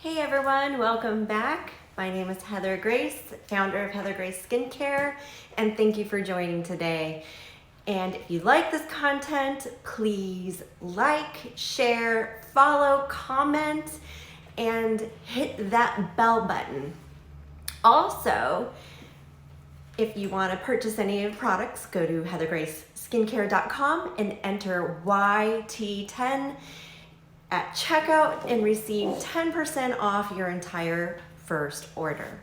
Hey everyone, welcome back. My name is Heather Grace, founder of Heather Grace Skincare, and thank you for joining today. And if you like this content, please like, share, follow, comment, and hit that bell button. Also, if you want to purchase any of the products, go to heathergraceskincare.com and enter YT10 at checkout and receive 10% off your entire first order.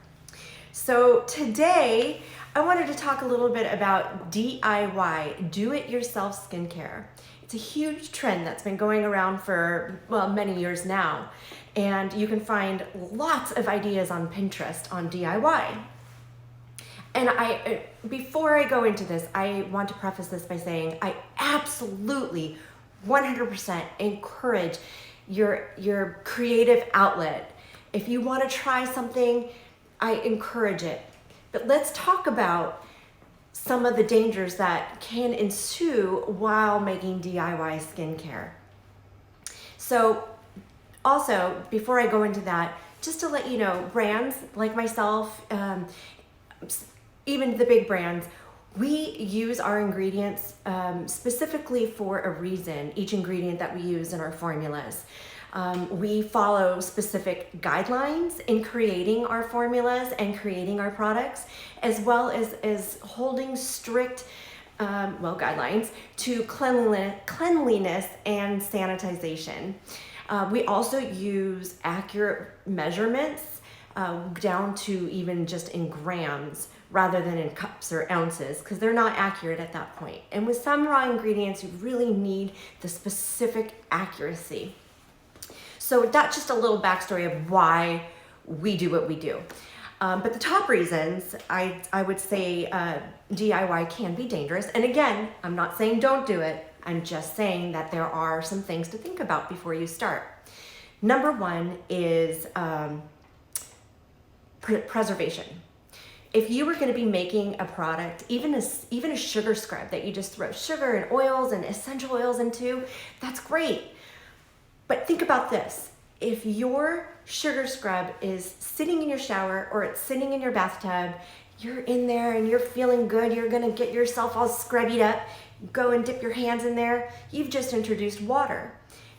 So today, I wanted to talk a little bit about DIY, do-it-yourself skincare. It's a huge trend that's been going around for, well, many years now. And you can find lots of ideas on Pinterest on DIY. And before I go into this, I want to preface this by saying I absolutely 100% encourage your creative outlet. If you want to try something, I encourage it. But let's talk about some of the dangers that can ensue while making DIY skincare. So also, before I go into that, just to let you know, brands like myself, even the big brands, we use our ingredients specifically for a reason, each ingredient that we use in our formulas. We follow specific guidelines in creating our formulas and creating our products, as well as holding strict guidelines to cleanliness and sanitization. We also use accurate measurements down to even just in grams rather than in cups or ounces, because they're not accurate at that point. And with some raw ingredients, you really need the specific accuracy. So that's just a little backstory of why we do what we do. But the top reasons, I would say DIY can be dangerous. And again, I'm not saying don't do it. I'm just saying that there are some things to think about before you start. Number one is preservation. If you were going to be making a product, even a sugar scrub that you just throw sugar and oils and essential oils into, that's great. But think about this. If your sugar scrub is sitting in your shower or it's sitting in your bathtub, you're in there and you're feeling good, you're going to get yourself all scrubbied up, go and dip your hands in there, you've just introduced water.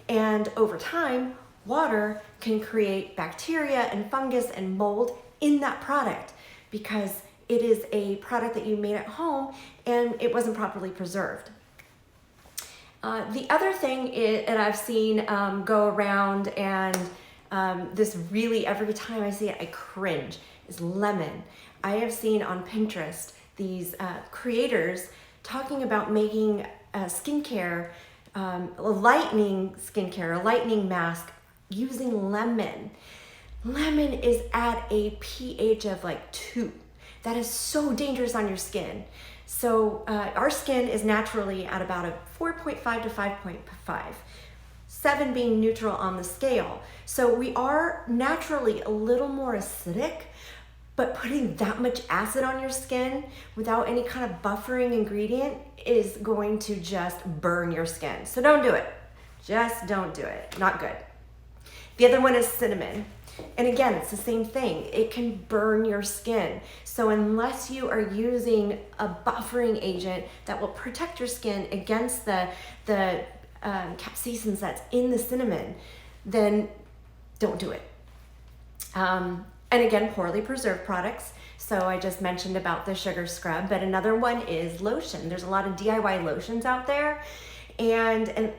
And over time, water can create bacteria and fungus and mold in that product, because it is a product that you made at home and it wasn't properly preserved. The other thing that I've seen go around, and this really, every time I see it, I cringe, is lemon. I have seen on Pinterest these creators talking about making skincare, a lightening skincare, a lightening mask using lemon. Lemon is at a pH of like 2. That is so dangerous on your skin. So our skin is naturally at about a 4.5 to 5.5, 7 being neutral on the scale. So we are naturally a little more acidic, but putting that much acid on your skin without any kind of buffering ingredient is going to just burn your skin. So don't do it. Just don't do it. Not good. The other one is cinnamon. And again, it's the same thing. It can burn your skin. So unless you are using a buffering agent that will protect your skin against the capsaicins that's in the cinnamon, then don't do it. And again, poorly preserved products. So I just mentioned about the sugar scrub, but another one is lotion. There's a lot of DIY lotions out there. And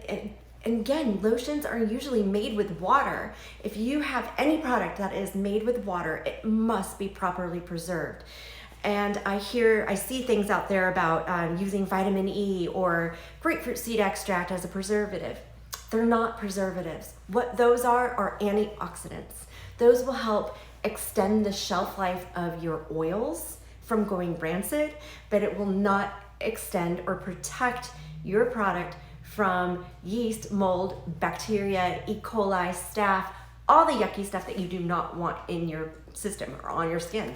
again, lotions are usually made with water. If you have any product that is made with water, it must be properly preserved. And I see things out there about using vitamin E or grapefruit seed extract as a preservative. They're not preservatives. What those are antioxidants. Those will help extend the shelf life of your oils from going rancid, but it will not extend or protect your product from yeast, mold, bacteria, E. coli, staph, all the yucky stuff that you do not want in your system or on your skin.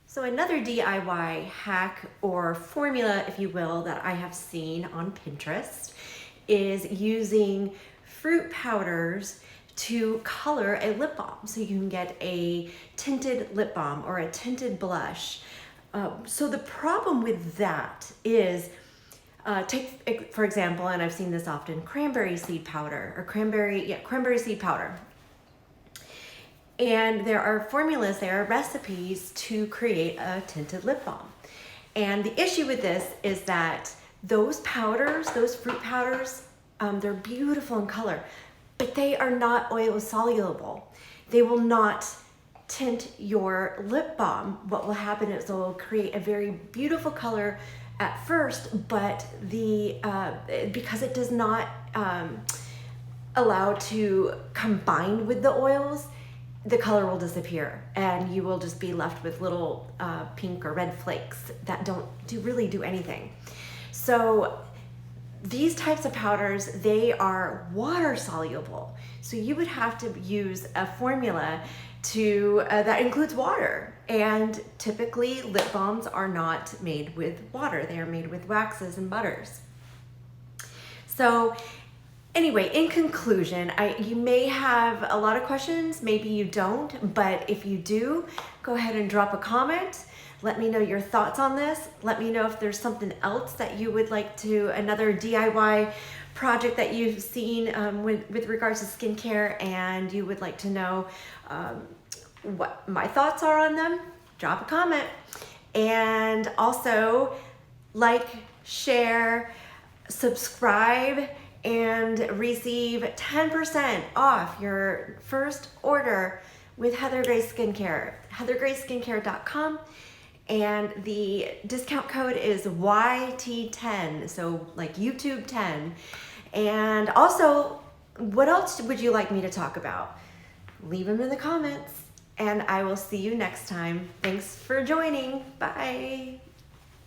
So another DIY hack or formula, if you will, that I have seen on Pinterest is using fruit powders to color a lip balm. So you can get a tinted lip balm or a tinted blush. So the problem with that is, take for example, and I've seen this often, cranberry seed powder or cranberry seed powder. And there are formulas, there are recipes to create a tinted lip balm. And the issue with this is that those powders, those fruit powders, they're beautiful in color, but they are not oil soluble. They will not tint your lip balm. What will happen is it will create a very beautiful color at first, but because it does not allow to combine with the oils, the color will disappear and you will just be left with little pink or red flakes that don't really do anything. So these types of powders, they are water soluble. So you would have to use a formula that includes water. And typically lip balms are not made with water. They are made with waxes and butters. So anyway, in conclusion, you may have a lot of questions, maybe you don't, but if you do, go ahead and drop a comment. Let me know your thoughts on this. Let me know if there's something else that you would like another DIY project that you've seen with regards to skincare, and you would like to know what my thoughts are on them. Drop a comment. And also like, share, subscribe, and receive 10% off your first order with Heather Gray Skincare, heathergrayskincare.com. And the discount code is YT10, so like YouTube 10. And also, what else would you like me to talk about? Leave them in the comments, and I will see you next time. Thanks for joining. Bye.